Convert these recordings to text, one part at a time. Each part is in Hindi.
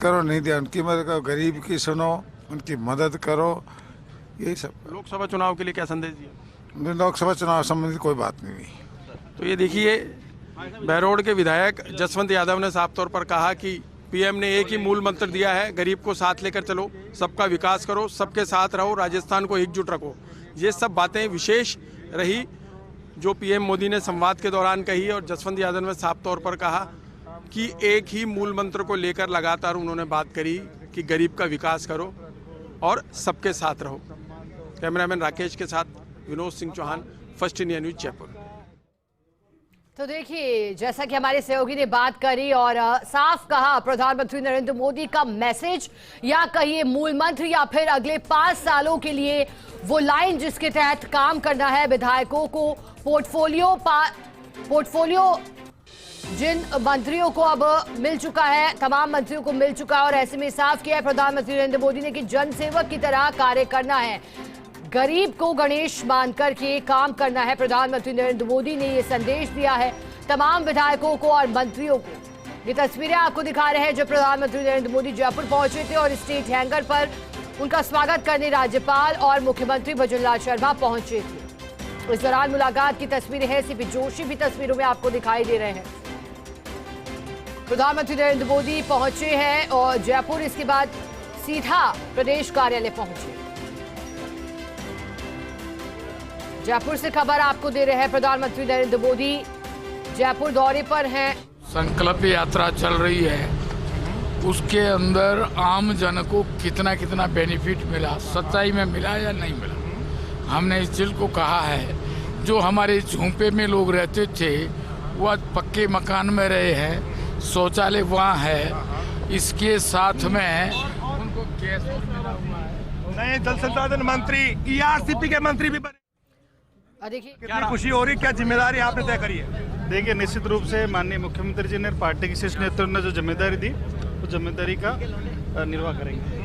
करो, नहीं दिया उनकी मदद करो, गरीब की सुनो, उनकी मदद करो, यही सब। लोकसभा चुनाव के लिए क्या संदेश दिया? लोकसभा चुनाव संबंधित कोई बात नहीं हुई। तो ये देखिए, बहरोड के विधायक जसवंत यादव ने साफ तौर पर कहा कि पीएम ने एक ही मूल मंत्र दिया है, गरीब को साथ लेकर चलो, सबका विकास करो, सबके साथ रहो, राजस्थान को एकजुट रखो। ये सब बातें विशेष रही जो पीएम मोदी ने संवाद के दौरान कही, और जसवंत यादव ने साफ तौर पर कहा कि एक ही मूल मंत्र को लेकर लगातार उन्होंने बात करी कि गरीब का विकास करो और सबके साथ रहो। कैमरामैन राकेश के साथ Vinod Singh Chauhan, first India news, Jaipur. तो देखिए, जैसा कि हमारे सहयोगी ने बात करी और साफ कहा, प्रधानमंत्री नरेंद्र मोदी का मैसेज या कहिए मूल मंत्र या फिर अगले 5 सालों के लिए वो लाइन जिसके तहत काम करना है विधायकों को, पोर्टफोलियो जिन मंत्रियों को अब मिल चुका है, तमाम मंत्रियों को मिल चुका है, और ऐसे में साफ किया है प्रधानमंत्री नरेंद्र मोदी ने कि जनसेवक की तरह कार्य करना है, गरीब को गणेश मानकर के काम करना है। प्रधानमंत्री नरेंद्र मोदी ने ये संदेश दिया है तमाम विधायकों को और मंत्रियों को। ये तस्वीरें आपको दिखा रहे हैं जब प्रधानमंत्री नरेंद्र मोदी जयपुर पहुंचे थे और स्टेट हैंगर पर उनका स्वागत करने राज्यपाल और मुख्यमंत्री भजनलाल शर्मा पहुंचे थे। इस दौरान मुलाकात की तस्वीरें हैं, सीपी जोशी भी तस्वीरों में आपको दिखाई दे रहे हैं। प्रधानमंत्री नरेंद्र मोदी पहुंचे हैं और जयपुर इसके बाद सीधा प्रदेश कार्यालय पहुंचे। जयपुर से खबर आपको दे रहे हैं, प्रधानमंत्री नरेंद्र मोदी जयपुर दौरे पर हैं। संकल्प यात्रा चल रही है, उसके अंदर आम जन को कितना कितना बेनिफिट मिला, सच्चाई में मिला या नहीं मिला। हमने इस चीज को कहा है, जो हमारे झोंपे में लोग रहते थे वो आज पक्के मकान में रहे हैं, शौचालय वहाँ है, इसके साथ में उनको कैश मिला हुआ है। नए जल संसाधन मंत्री ERCP के मंत्री भी बने। देखिए कितनी खुशी हो रही, क्या जिम्मेदारी आपने तय करी है? देखिए, निश्चित रूप से माननीय मुख्यमंत्री जी ने पार्टी के शीर्ष नेतृत्व ने जो जिम्मेदारी दी, तो जिम्मेदारी का निर्वाह करेंगे।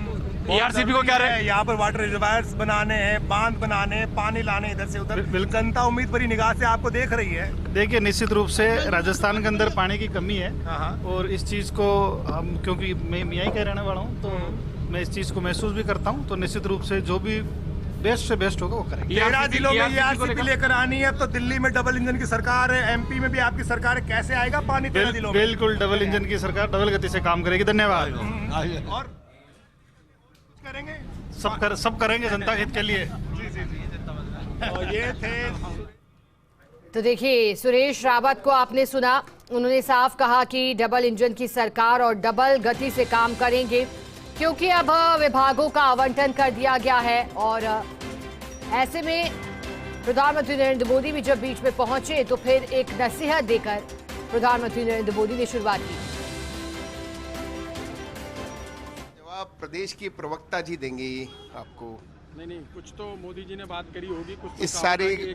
ERCP को क्या रहे, यहाँ पर वाटर रिजर्वायर्स बनाने हैं, बांध बनाने हैं, पानी लाने इधर से उधर, जनता उम्मीद भरी निगाह से आपको देख रही है। देखिए, निश्चित रूप से राजस्थान के अंदर पानी की कमी है, और इस चीज को हम, क्योंकि मैं यहीं का रहने वाला हूँ, तो मैं इस चीज को महसूस भी करता हूँ, तो निश्चित रूप से जो भी बेस्ट से बेस्ट होगा वो करेंगे। 13 जिलों में ERCP लेकर आनी है, तो दिल्ली में डबल इंजन की सरकार है, MP में भी आपकी सरकार है, कैसे आएगा पानी 13 जिलों में? बिल्कुल, डबल इंजन की सरकार डबल गति से काम करेगी। धन्यवाद। और करेंगे, सब करेंगे जनता हित के लिए। और ये थे तो देखिए, सुरेश रावत को आपने सुना, उन्होंने साफ कहा कि डबल इंजन की सरकार और डबल गति से काम करेंगे, क्योंकि अब विभागों का आवंटन कर दिया गया है। और ऐसे में प्रधानमंत्री नरेंद्र मोदी भी जब बीच में पहुंचे तो फिर एक नसीहत देकर प्रधानमंत्री नरेंद्र मोदी ने शुरुआत की। जवाब प्रदेश की प्रवक्ता जी देंगे आपको। नहीं, कुछ तो मोदी जी ने बात करी होगी, कुछ तो इस सारे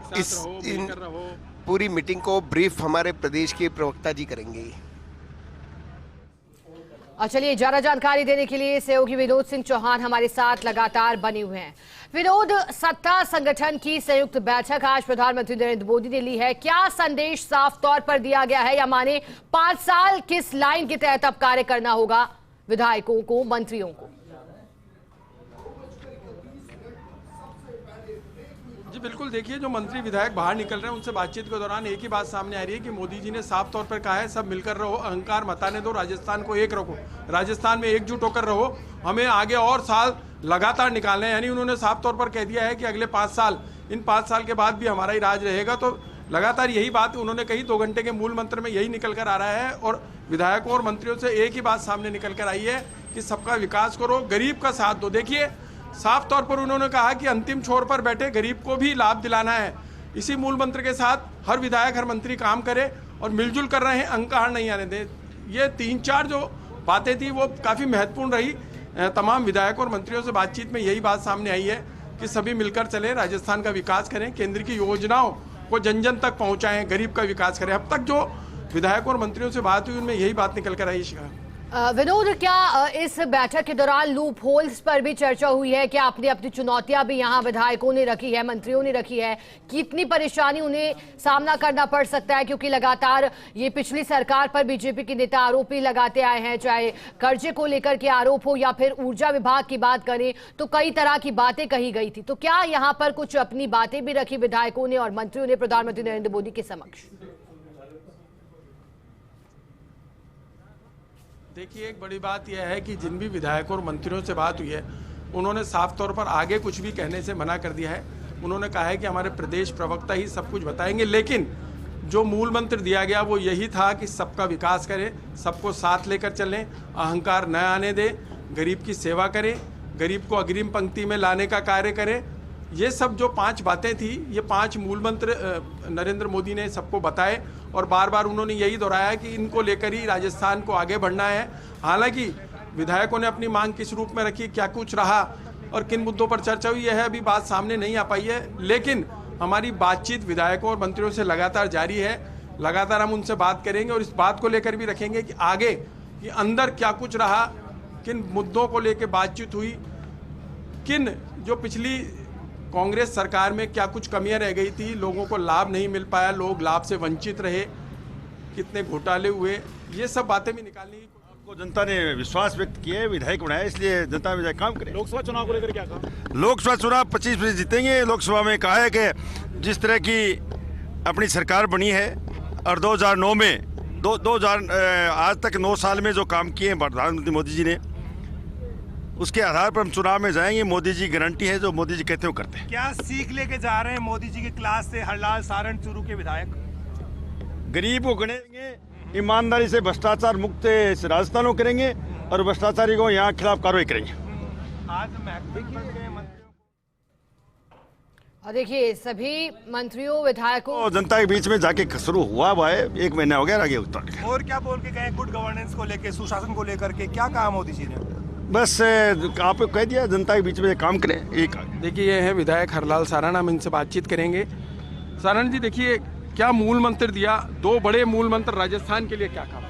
पूरी मीटिंग को ब्रीफ हमारे प्रदेश के प्रवक्ता जी करेंगे। और चलिए, ज्यादा जानकारी देने के लिए सहयोगी विनोद सिंह चौहान हमारे साथ लगातार बने हुए हैं। विनोद, सत्ता संगठन की संयुक्त बैठक आज प्रधानमंत्री नरेंद्र मोदी ने ली है, क्या संदेश साफ तौर पर दिया गया है, या माने 5 साल किस लाइन के तहत अब कार्य करना होगा विधायकों को, मंत्रियों को? जी बिल्कुल, देखिए, जो मंत्री विधायक बाहर निकल रहे हैं उनसे बातचीत के दौरान एक ही बात सामने आ रही है कि मोदी जी ने साफ तौर पर कहा है, सब मिलकर रहो, अहंकार मताने दो, राजस्थान को एक रखो, राजस्थान में एकजुट होकर रहो, हमें आगे और साल लगातार निकालने हैं। यानी उन्होंने साफ तौर पर कह दिया है कि अगले 5 साल, इन 5 साल के बाद भी हमारा ही राज रहेगा। तो लगातार यही बात उन्होंने कही, 2 घंटे के मूल मंत्र में यही निकल कर आ रहा है, और विधायकों और मंत्रियों से एक ही बात सामने निकल कर आई है कि सबका विकास करो, गरीब का साथ दो। देखिए, साफ तौर पर उन्होंने कहा कि अंतिम छोर पर बैठे गरीब को भी लाभ दिलाना है। इसी मूल मंत्र के साथ हर विधायक, हर मंत्री काम करे और मिलजुल कर रहे हैं, अहंकार नहीं आने दें। ये 3-4 जो बातें थी वो काफ़ी महत्वपूर्ण रही। तमाम विधायकों और मंत्रियों से बातचीत में यही बात सामने आई है कि सभी मिलकर चलें, राजस्थान का विकास करें, केंद्र की योजनाओं को जन जन तक पहुँचाएँ, गरीब का विकास करें। अब तक जो विधायकों और मंत्रियों से बात हुई उनमें यही बात निकल कर आई। विनोद, क्या इस बैठक के दौरान लूप होल्स पर भी चर्चा हुई है? क्या अपनी अपनी चुनौतियां भी यहाँ विधायकों ने रखी है, मंत्रियों ने रखी है? कितनी परेशानी उन्हें सामना करना पड़ सकता है, क्योंकि लगातार ये पिछली सरकार पर बीजेपी के नेता आरोप ही लगाते आए हैं, चाहे कर्जे को लेकर के आरोप हो या फिर ऊर्जा विभाग की बात करें तो कई तरह की बातें कही गई थी। तो क्या यहाँ पर कुछ अपनी बातें भी रखी विधायकों ने और मंत्रियों ने प्रधानमंत्री नरेंद्र मोदी के समक्ष? देखिए, एक बड़ी बात यह है कि जिन भी विधायकों और मंत्रियों से बात हुई है उन्होंने साफ तौर पर आगे कुछ भी कहने से मना कर दिया है। उन्होंने कहा है कि हमारे प्रदेश प्रवक्ता ही सब कुछ बताएंगे, लेकिन जो मूल मंत्र दिया गया वो यही था कि सबका विकास करें, सबको साथ लेकर चलें, अहंकार न आने दें, गरीब की सेवा करें, गरीब को अग्रिम पंक्ति में लाने का कार्य करें। ये सब जो 5 बातें थी, ये 5 मूल मंत्र नरेंद्र मोदी ने सबको बताए और बार बार उन्होंने यही दोहराया कि इनको लेकर ही राजस्थान को आगे बढ़ना है। हालांकि विधायकों ने अपनी मांग किस रूप में रखी, क्या कुछ रहा और किन मुद्दों पर चर्चा हुई, यह अभी बात सामने नहीं आ पाई है। लेकिन हमारी बातचीत विधायकों और मंत्रियों से लगातार जारी है। लगातार हम उनसे बात करेंगे और इस बात को लेकर भी रखेंगे कि आगे कि अंदर क्या कुछ रहा, किन मुद्दों को लेकर बातचीत हुई, किन जो पिछली कांग्रेस सरकार में क्या कुछ कमियां रह गई थी, लोगों को लाभ नहीं मिल पाया, लोग लाभ से वंचित रहे, कितने घोटाले हुए, ये सब बातें भी निकालनी। आपको जनता ने विश्वास व्यक्त किया है, विधायक बनाया, इसलिए जनता विधायक काम करे। लोकसभा चुनाव को लेकर क्या कहा? लोकसभा चुनाव 25% जीतेंगे। लोकसभा में कहा है कि जिस तरह की अपनी सरकार बनी है और 2009 में 2000 आज तक 9 साल में जो काम किए हैं प्रधानमंत्री मोदी जी ने, उसके आधार पर हम चुनाव में जाएंगे। मोदी जी गारंटी है, जो मोदी जी कहते हैं वो करते हैं। क्या सीख लेके जा रहे हैं मोदी जी की क्लास से हरलाल सारण चूरू के विधायक? गरीब को गणेंगे, ईमानदारी से भ्रष्टाचार मुक्त राजस्थान को करेंगे और भ्रष्टाचारी को यहाँ खिलाफ कार्रवाई करेंगे। आज महत्वपूर्ण मंत्रियों और देखिए, सभी मंत्रियों विधायकों तो जनता के बीच में जाके शुरू हुआ है, 1 महीना हो गया, आगे उत्तर। और क्या बोल के गए गुड गवर्नेंस को लेके, सुशासन को लेकर के क्या कहा मोदी जी ने? बस आपको कह दिया, जनता के बीच में काम करें, एक। देखिए, ये है विधायक हरलाल सारण, हम इनसे बातचीत करेंगे। सारण जी, देखिए क्या मूल मंत्र दिया, 2 बड़े मूल मंत्र राजस्थान के लिए क्या कहा?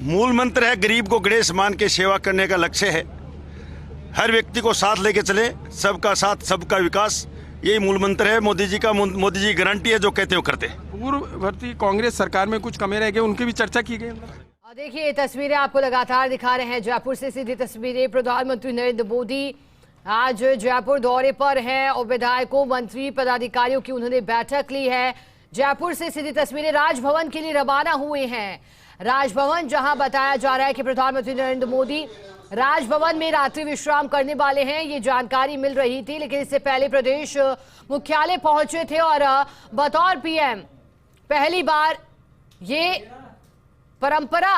मूल मंत्र है गरीब को गणेश मान के सेवा करने का लक्ष्य है। हर व्यक्ति को साथ लेके चले, सबका साथ सबका विकास, यही मूल मंत्र है मोदी जी का। मोदी जी गारंटी है, जो कहते हैं वो करते हैं। पूर्ववर्ती कांग्रेस सरकार में कुछ कमियां रह गई, उनकी भी चर्चा की गई। और देखिए, ये तस्वीरें आपको लगातार दिखा रहे हैं, जयपुर से सीधी तस्वीरें। प्रधानमंत्री नरेंद्र मोदी आज जयपुर दौरे पर हैं और विधायकों, मंत्री, पदाधिकारियों की उन्होंने बैठक ली है। जयपुर से सीधी तस्वीरें राजभवन के लिए रवाना हुए हैं। राजभवन, जहां बताया जा रहा है कि प्रधानमंत्री नरेंद्र मोदी राजभवन में रात्रि विश्राम करने वाले हैं, ये जानकारी मिल रही थी। लेकिन इससे पहले प्रदेश मुख्यालय पहुंचे थे और बतौर पीएम पहली बार ये परंपरा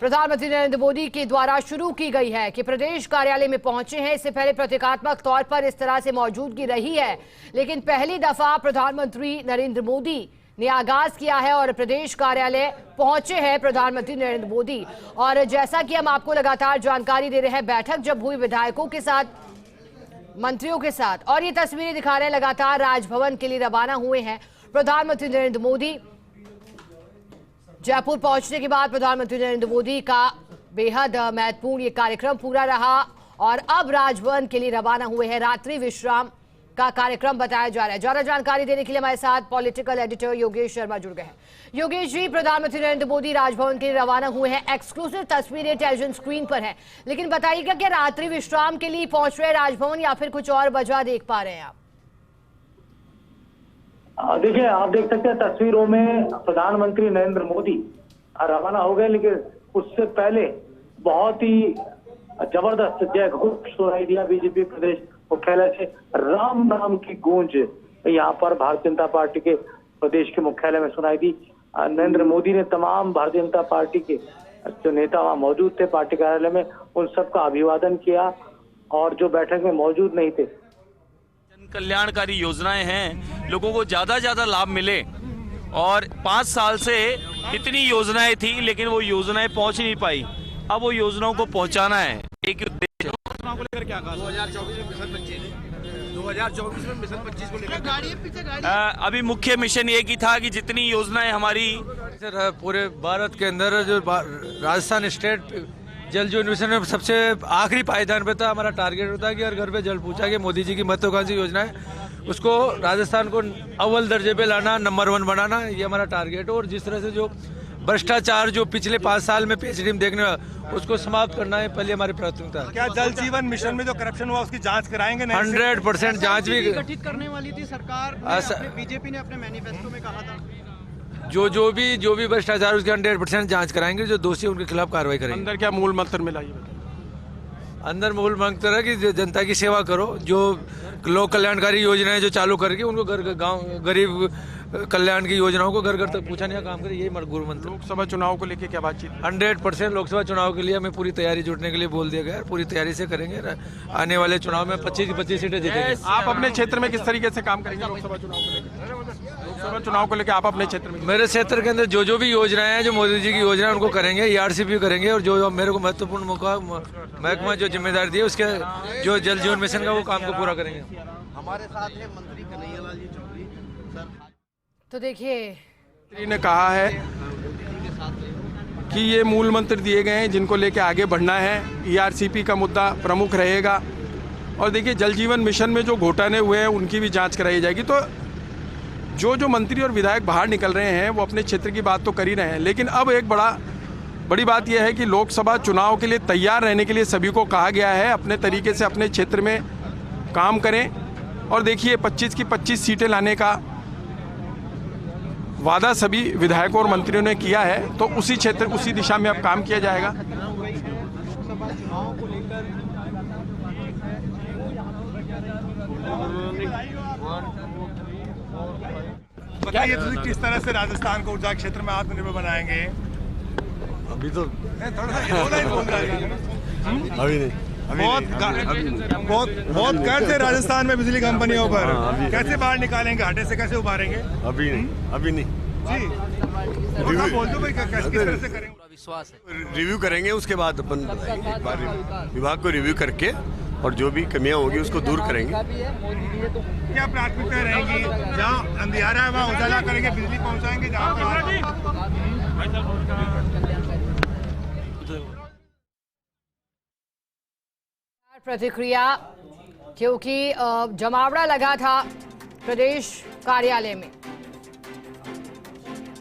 प्रधानमंत्री नरेंद्र मोदी के द्वारा शुरू की गई है कि प्रदेश कार्यालय में पहुंचे हैं। इससे पहले प्रतीकात्मक तौर पर इस तरह से मौजूदगी रही है, लेकिन पहली दफा प्रधानमंत्री नरेंद्र मोदी ने आगाज किया है और प्रदेश कार्यालय पहुंचे हैं प्रधानमंत्री नरेंद्र मोदी। और जैसा कि हम आपको लगातार जानकारी दे रहे हैं, बैठक जब हुई विधायकों के साथ, मंत्रियों के साथ, और ये तस्वीरें दिखा रहे हैं, लगातार राजभवन के लिए रवाना हुए हैं प्रधानमंत्री नरेंद्र मोदी। जयपुर पहुंचने के बाद प्रधानमंत्री नरेंद्र मोदी का बेहद महत्वपूर्ण ये कार्यक्रम पूरा रहा और अब राजभवन के लिए रवाना हुए हैं। रात्रि विश्राम का कार्यक्रम बताया जा रहा है। ज्यादा जानकारी देने के लिए हमारे साथ पॉलिटिकल एडिटर योगेश शर्मा जुड़ गए हैं। योगेश जी, प्रधानमंत्री नरेंद्र मोदी राजभवन के लिए रवाना हुए हैं, एक्सक्लूसिव तस्वीरें टेलीविजन स्क्रीन पर है, लेकिन बताइएगा क्या रात्रि विश्राम के लिए पहुंच रहे राजभवन या फिर कुछ और वजह देख पा रहे हैं आप? देखिए, आप देख सकते हैं तस्वीरों में प्रधानमंत्री नरेंद्र मोदी रवाना हो गए, लेकिन उससे पहले बहुत ही जबरदस्त जय घोष सुनाई दिया बीजेपी प्रदेश मुख्यालय से। राम नाम की गूंज यहाँ पर भारतीय जनता पार्टी के प्रदेश के मुख्यालय में सुनाई दी। नरेंद्र मोदी ने तमाम भारतीय जनता पार्टी के जो नेता वहाँ मौजूद थे पार्टी कार्यालय में, उन सबका अभिवादन किया और जो बैठक में मौजूद नहीं थे, कल्याणकारी योजनाएं हैं, लोगों को ज्यादा लाभ मिले। और 5 साल से इतनी योजनाएं थी, लेकिन वो योजनाएं पहुंच नहीं पाई। अब वो योजनाओं को पहुंचाना है। एक उद्देश्य चुनाव को लेकर क्या कहा? 2024 में मिशन 25 को लेकर अभी मुख्य मिशन ये की था कि जितनी योजनाएं हमारी सर पूरे भारत के अंदर जो राजस्थान स्टेट जल जीवन मिशन में सबसे आखिरी पायदान पे था। हमारा टारगेट होता है कि हर घर पे जल पहुंचा के मोदी जी की महत्वाकांक्षी योजना है उसको राजस्थान को अव्वल दर्जे पे लाना, नंबर 1 बनाना, ये हमारा टारगेट है। और जिस तरह से जो भ्रष्टाचार जो पिछले 5 साल में पीएचडी में देखने उसको समाप्त करना है पहले हमारी प्राथमिकता। क्या जल जीवन मिशन में जो करप्शन हुआ उसकी जांच कराएंगे? 100% जांच भी गठित करने वाली थी सरकार, बीजेपी ने अपने मैनिफेस्टो में कहा था। जो भी भ्रष्टाचार उसकी 100% जांच कराएंगे, जो दोषी उनके खिलाफ कार्रवाई करेंगे। अंदर क्या मूल मंत्र मिला ये? अंदर मूल मंत्र है कि जनता की सेवा करो, जो लोक कल्याणकारी योजनाएं जो चालू करके उनको गांव गरीब कल्याण की योजनाओं को घर घर तक पहुंचाने का काम करें, यही गुरु मंत्र। लोकसभा चुनाव को लेके क्या बातचीत? 100% लोकसभा चुनाव के लिए हमें पूरी तैयारी जुटने के लिए बोल दिया गया है, पूरी तैयारी से करेंगे। आने वाले चुनाव में 25 की 25 सीटें जीतेंगे। आप अपने क्षेत्र में किस तरीके से काम करेंगे लोकसभा चुनाव को लेकर? लोकसभा चुनाव को लेकर आप अपने क्षेत्र में? मेरे क्षेत्र के अंदर जो भी योजनाएं हैं, जो मोदी जी की योजना है उनको करेंगे, ERCP करेंगे, और जो मेरे को महत्वपूर्ण महकमा जो जिम्मेदारी दी है उसके जो जल जीवन मिशन का वो काम को पूरा करेंगे। हमारे साथ है मंत्री कन्हैयालाल जी चौधरी सर। तो देखिए, मंत्री ने कहा है कि ये मूल मंत्र दिए गए हैं जिनको लेके आगे बढ़ना है। ERCP का मुद्दा प्रमुख रहेगा। और देखिए, जल जीवन मिशन में जो घोटाले हुए हैं उनकी भी जांच कराई जाएगी। तो जो मंत्री और विधायक बाहर निकल रहे हैं वो अपने क्षेत्र की बात तो कर ही रहे हैं, लेकिन अब एक बड़ी बात यह है कि लोकसभा चुनाव के लिए तैयार रहने के लिए सभी को कहा गया है अपने तरीके से अपने क्षेत्र में काम करें। और देखिए, 25 की 25 सीटें लाने का वादा सभी विधायकों और मंत्रियों ने किया है, तो उसी क्षेत्र उसी दिशा में अब काम किया जाएगा। बताइए किस तरह से राजस्थान को ऊर्जा क्षेत्र में आत्मनिर्भर बनाएंगे? अभी तो थोड़ा सा बोल रहा है। अभी नहीं, बहुत कर्ज है राजस्थान में बिजली कंपनियों पर, कैसे बाहर निकालेंगे? घाटे से कैसे उबारेंगे? अभी नहीं जी बोल दो भाई, किस तरह से करेंगे? विश्वास है, रिव्यू करेंगे, उसके बाद अपन बताएंगे। एक बार विभाग को रिव्यू करके और जो भी कमियां होगी उसको दूर करेंगे। क्या प्राथमिकता रहेगी? जहाँ अंधियारा है वहाँ उजाला करेंगे, बिजली पहुँचाएंगे प्रतिक्रिया, क्योंकि जमावड़ा लगा था प्रदेश कार्यालय में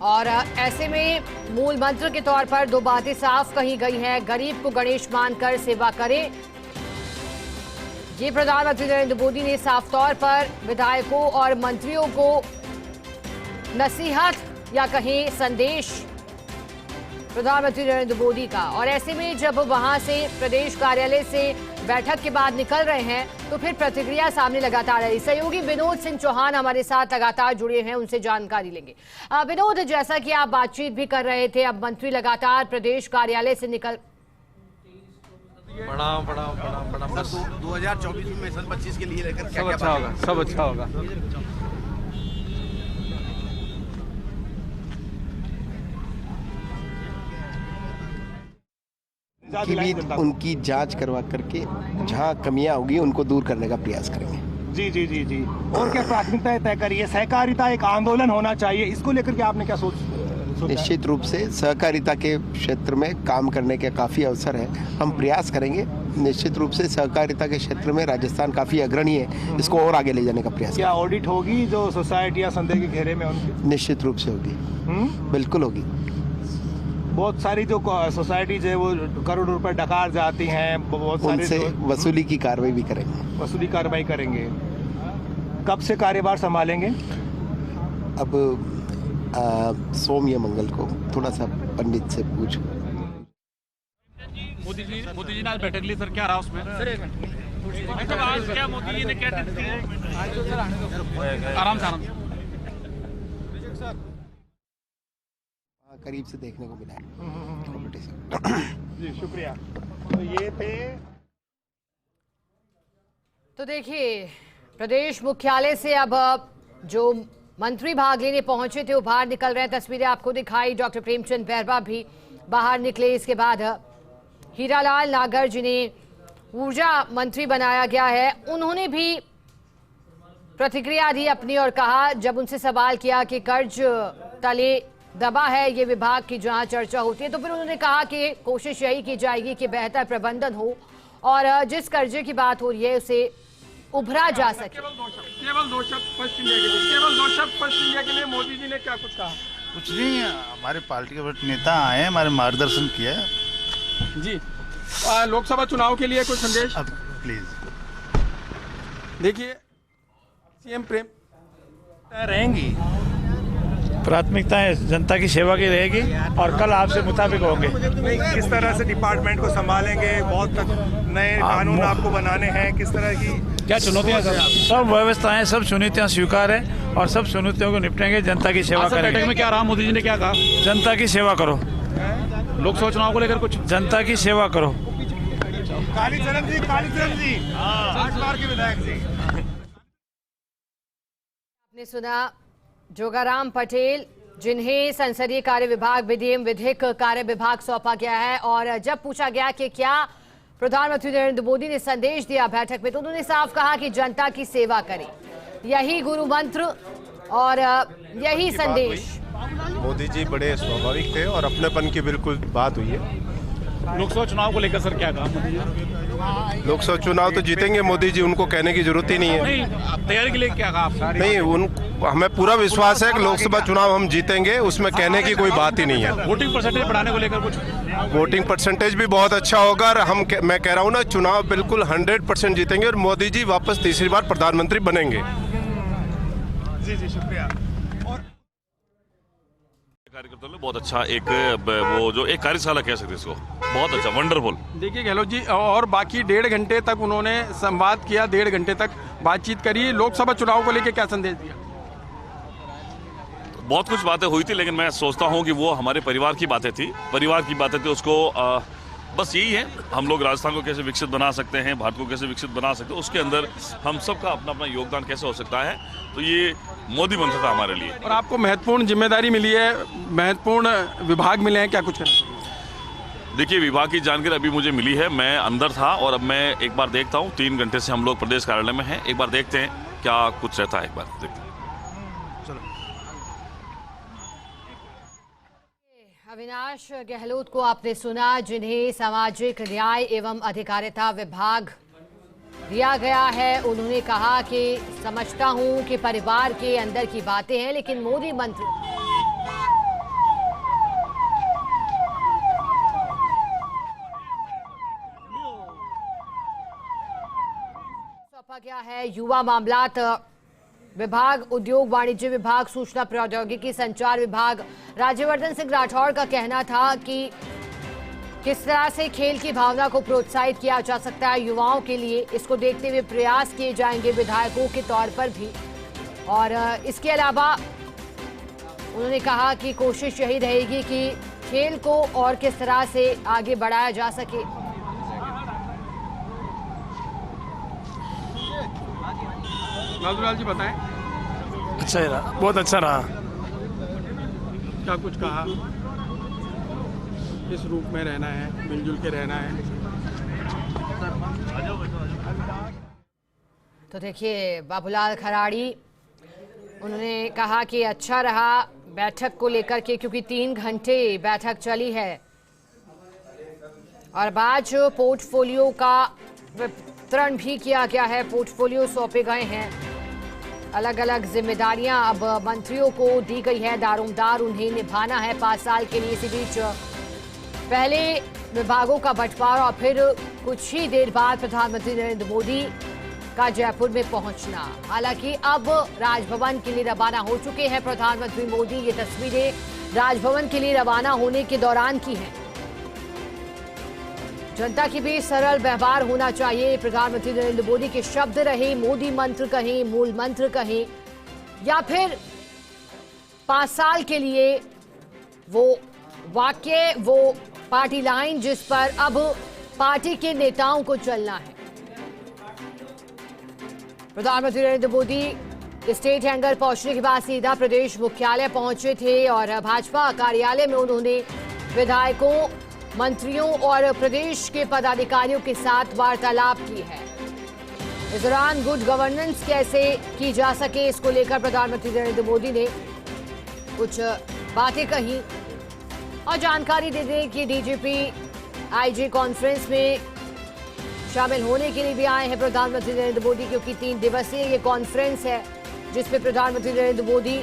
और ऐसे में मूल मंत्र के तौर पर 2 बातें साफ कही गई हैं। गरीब को गणेश मानकर सेवा करें, ये प्रधानमंत्री नरेंद्र मोदी ने साफ तौर पर विधायकों और मंत्रियों को नसीहत या कहें संदेश प्रधानमंत्री नरेंद्र मोदी का। और ऐसे में जब वहां से प्रदेश कार्यालय से बैठक के बाद निकल रहे हैं तो फिर प्रतिक्रिया सामने लगातार आ रही। सहयोगी विनोद सिंह चौहान हमारे साथ लगातार जुड़े हैं, उनसे जानकारी लेंगे। विनोद, जैसा कि आप बातचीत भी कर रहे थे, अब मंत्री लगातार प्रदेश कार्यालय से निकल प्रणाम। 2024 में मिशन 25 के लिए लेकर सब अच्छा होगा, सब अच्छा होगा। उनकी जांच करवा करके जहां कमियां होगी उनको दूर करने का प्रयास करेंगे। जी। और क्या प्राथमिकताएं तय करिए? सहकारिता एक आंदोलन होना चाहिए, इसको लेकर के आपने क्या सोचा? निश्चित रूप से सहकारिता के क्षेत्र में काम करने के काफ़ी अवसर है, हम प्रयास करेंगे। निश्चित रूप से सहकारिता के क्षेत्र में राजस्थान काफ़ी अग्रणी है, इसको और आगे ले जाने का प्रयास। क्या ऑडिट होगी जो सोसाइटी या संदेह के घेरे में उनकी? निश्चित रूप से होगी, बिल्कुल होगी। बहुत सारी जो सोसाइटीज है वो करोड़ रुपए डकार जाती हैं, बहुत सारे उनसे वसूली की कार्रवाई भी करेंगे। वसूली कार्रवाई करेंगे। कब से कार्यभार संभालेंगे? अब सोम या मंगल को थोड़ा सा पंडित से पूछ। मोदी जी ने आज बैठक ली सर, क्या रहा उसमें? सर एक मिनट, आज क्या मोदी जी ने क्या टिप्स दी? आराम से करीब से देखने को मिला है। जी शुक्रिया। तो ये थे। तो देखिए, प्रदेश मुख्यालय से अब जो मंत्री भाग लेने पहुंचे थे वो बाहर निकल रहे हैं। तस्वीरें आपको दिखाई, डॉक्टर प्रेमचंद बैरवा भी बाहर निकले। इसके बाद हीरालाल नागर जिन्हें ऊर्जा मंत्री बनाया गया है, उन्होंने भी प्रतिक्रिया दी अपनी और कहा, जब उनसे सवाल किया कि कर्ज तले दबा है ये विभाग की जहां चर्चा होती है। तो फिर उन्होंने कहा कि कोशिश यही की जाएगी कि बेहतर प्रबंधन हो और जिस कर्जे की बात हो रही है उसे उभरा जा सके। केवल दो शब्द फर्स्ट इंडिया के लिए, केवल दो शब्द फर्स्ट इंडिया के लिए मोदी जी ने क्या कुछ कहा? कुछ नहीं, हमारे पार्टी के नेता आए हैं, हमारे मार्गदर्शन किया है जी। लोकसभा चुनाव के लिए कुछ संदेश प्लीज। देखिए, सीएम प्रेम रहेंगी, प्राथमिकताएं जनता की सेवा की रहेगी और कल आपसे मुताबिक होंगे। किस तरह से डिपार्टमेंट को संभालेंगे, बहुत नए कानून आपको बनाने हैं, किस तरह की क्या चुनौतियां? सब व्यवस्थाएं, सब चुनौतियां स्वीकार है और सब चुनौतियों को निपटेंगे, जनता की सेवा करेंगे। बैठक में क्या रहा, मोदी जी ने क्या कहा? जनता की सेवा करो। लोकसभा चुनाव को लेकर कुछ? जनता की सेवा करो। कालीचरण जी, कालीचरण जी, बार के विधायक जी। आपने सुना जोगाराम पटेल, जिन्हें संसदीय कार्य विभाग, विधि एवं विधिक कार्य विभाग सौंपा गया है। और जब पूछा गया कि क्या प्रधानमंत्री नरेंद्र मोदी ने संदेश दिया बैठक में, तो उन्होंने साफ कहा कि जनता की सेवा करें, यही गुरु मंत्र और यही संदेश। मोदी जी बड़े स्वाभाविक थे और अपनेपन की बिल्कुल बात हुई है। लोकसभा चुनाव को लेकर सर क्या कहा मोदी जी? लोकसभा चुनाव तो जीतेंगे मोदी जी, उनको कहने की जरूरत ही नहीं है। नहीं, तैयारी के लिए क्या कहा आप? नहीं, हमें पूरा विश्वास है कि लोकसभा चुनाव हम जीतेंगे, उसमें कहने की कोई बात ही नहीं है। वोटिंग परसेंटेज बढ़ाने को लेकर कुछ? वोटिंग परसेंटेज भी बहुत अच्छा होगा और मैं कह रहा हूँ ना, चुनाव बिल्कुल 100% जीतेंगे और मोदी जी वापस तीसरी बार प्रधानमंत्री बनेंगे। जी जी, शुक्रिया। कार्यकर्ताओं ने बहुत अच्छा एक वो जो एक कार्यशाला कह सकते इसको, बहुत अच्छा, वंडरफुल। देखिए गहलोत जी, और बाकी 1.5 घंटे तक उन्होंने संवाद किया, 1.5 घंटे तक बातचीत करी। लोकसभा चुनाव को लेकर क्या संदेश दिया? बहुत कुछ बातें हुई थी, लेकिन मैं सोचता हूं कि वो हमारे परिवार की बातें थी, उसको बस यही है, हम लोग राजस्थान को कैसे विकसित बना सकते हैं, भारत को कैसे विकसित बना सकते हैं, उसके अंदर हम सबका अपना अपना योगदान कैसे हो सकता है, तो ये मोदी मंत्र था हमारे लिए। और आपको महत्वपूर्ण जिम्मेदारी मिली है, महत्वपूर्ण विभाग मिले हैं, क्या कुछ करना? देखिए, विभाग की जानकारी अभी मुझे मिली है, मैं अंदर था और अब मैं एक बार देखता हूँ। 3 घंटे से हम लोग प्रदेश कार्यालय में हैं, एक बार देखते हैं क्या कुछ रहता है, एक बार देखते हैं। अविनाश गहलोत को आपने सुना, जिन्हें सामाजिक न्याय एवं अधिकारिता विभाग दिया गया है। उन्होंने कहा कि समझता हूं कि परिवार के अंदर की बातें हैं, लेकिन मोदी मंत्र सौंपा गया है। युवा मामलात विभाग, उद्योग वाणिज्य विभाग, सूचना प्रौद्योगिकी संचार विभाग। राज्यवर्धन सिंह राठौड़ का कहना था कि किस तरह से खेल की भावना को प्रोत्साहित किया जा सकता है युवाओं के लिए, इसको देखते हुए प्रयास किए जाएंगे विधायकों के तौर पर भी। और इसके अलावा उन्होंने कहा कि कोशिश यही रहेगी कि खेल को और किस तरह से आगे बढ़ाया जा सके। लालूलाल जी बताएं। अच्छा रहा, बहुत अच्छा रहा। क्या कुछ कहा? किस रूप में रहना है, मिलजुल के रहना है? तो देखिए, बाबूलाल खराड़ी, उन्होंने कहा कि अच्छा रहा बैठक को लेकर के, क्योंकि 3 घंटे बैठक चली है और आज पोर्टफोलियो का वितरण भी किया गया है, पोर्टफोलियो सौंपे गए हैं, अलग अलग जिम्मेदारियां अब मंत्रियों को दी गई है, दारोमदार उन्हें निभाना है 5 साल के लिए। इसी बीच पहले विभागों का बंटवारा और फिर कुछ ही देर बाद प्रधानमंत्री नरेंद्र मोदी का जयपुर में पहुंचना। हालांकि अब राजभवन के लिए रवाना हो चुके हैं प्रधानमंत्री मोदी। ये तस्वीरें राजभवन के लिए रवाना होने के दौरान की हैं। जनता के बीच सरल व्यवहार होना चाहिए, प्रधानमंत्री नरेंद्र मोदी के शब्द रहे। मोदी मंत्र कहें, मूल मंत्र कहें, या फिर 5 साल के लिए वो वाक्य, वो पार्टी लाइन जिस पर अब पार्टी के नेताओं को चलना है। प्रधानमंत्री नरेंद्र मोदी स्टेट हैंगर पहुंचने के बाद सीधा प्रदेश मुख्यालय पहुंचे थे और भाजपा कार्यालय में उन्होंने विधायकों, मंत्रियों और प्रदेश के पदाधिकारियों के साथ वार्तालाप की है। इस दौरान गुड गवर्नेंस कैसे की जा सके, इसको लेकर प्रधानमंत्री नरेंद्र मोदी ने कुछ बातें कही। और जानकारी दे दें कि डीजीपी आईजी कॉन्फ्रेंस में शामिल होने के लिए भी आए हैं प्रधानमंत्री नरेंद्र मोदी, क्योंकि 3 दिवसीय ये कॉन्फ्रेंस है जिसमें प्रधानमंत्री नरेंद्र मोदी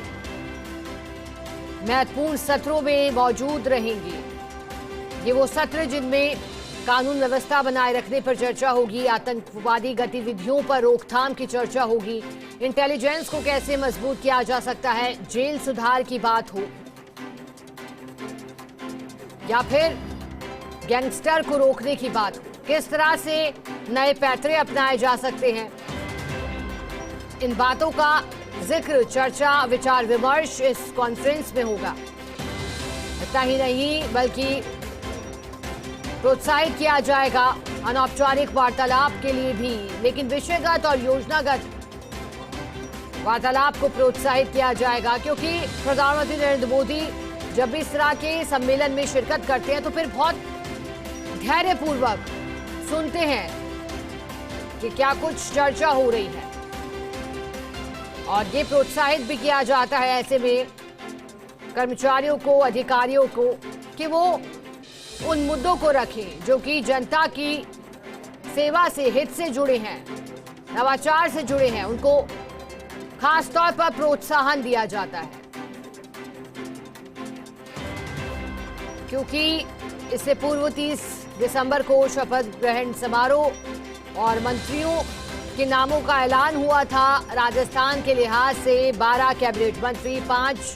महत्वपूर्ण सत्रों में मौजूद रहेंगे। ये वो सत्र जिनमें कानून व्यवस्था बनाए रखने पर चर्चा होगी, आतंकवादी गतिविधियों पर रोकथाम की चर्चा होगी, इंटेलिजेंस को कैसे मजबूत किया जा सकता है, जेल सुधार की बात हो या फिर गैंगस्टर को रोकने की बात हो, किस तरह से नए पैतरे अपनाए जा सकते हैं, इन बातों का जिक्र, चर्चा, विचार विमर्श इस कॉन्फ्रेंस में होगा। इतना ही नहीं बल्कि प्रोत्साहित किया जाएगा अनौपचारिक वार्तालाप के लिए भी, लेकिन विषयगत और योजनागत वार्तालाप को प्रोत्साहित किया जाएगा, क्योंकि प्रधानमंत्री नरेंद्र मोदी जब भी इस तरह के सम्मेलन में शिरकत करते हैं तो फिर बहुत धैर्यपूर्वक सुनते हैं कि क्या कुछ चर्चा हो रही है, और ये प्रोत्साहित भी किया जाता है ऐसे में कर्मचारियों को, अधिकारियों को, कि वो उन मुद्दों को रखें जो कि जनता की सेवा से, हित से जुड़े हैं, नवाचार से जुड़े हैं, उनको खास तौर पर प्रोत्साहन दिया जाता है। क्योंकि इससे पूर्व 30 दिसंबर को शपथ ग्रहण समारोह और मंत्रियों के नामों का ऐलान हुआ था। राजस्थान के लिहाज से 12 कैबिनेट मंत्री, 5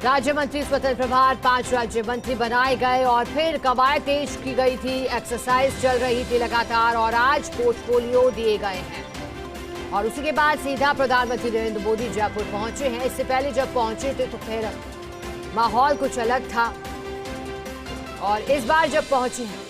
राज्य मंत्री स्वतंत्र प्रभार, 5 राज्य मंत्री बनाए गए और फिर कवायद पेश की गई थी, एक्सरसाइज चल रही थी लगातार, और आज पोर्टफोलियो दिए गए हैं। और उसी के बाद सीधा प्रधानमंत्री नरेंद्र मोदी जयपुर पहुंचे हैं। इससे पहले जब पहुंचे थे तो फिर माहौल कुछ अलग था, और इस बार जब पहुंचे हैं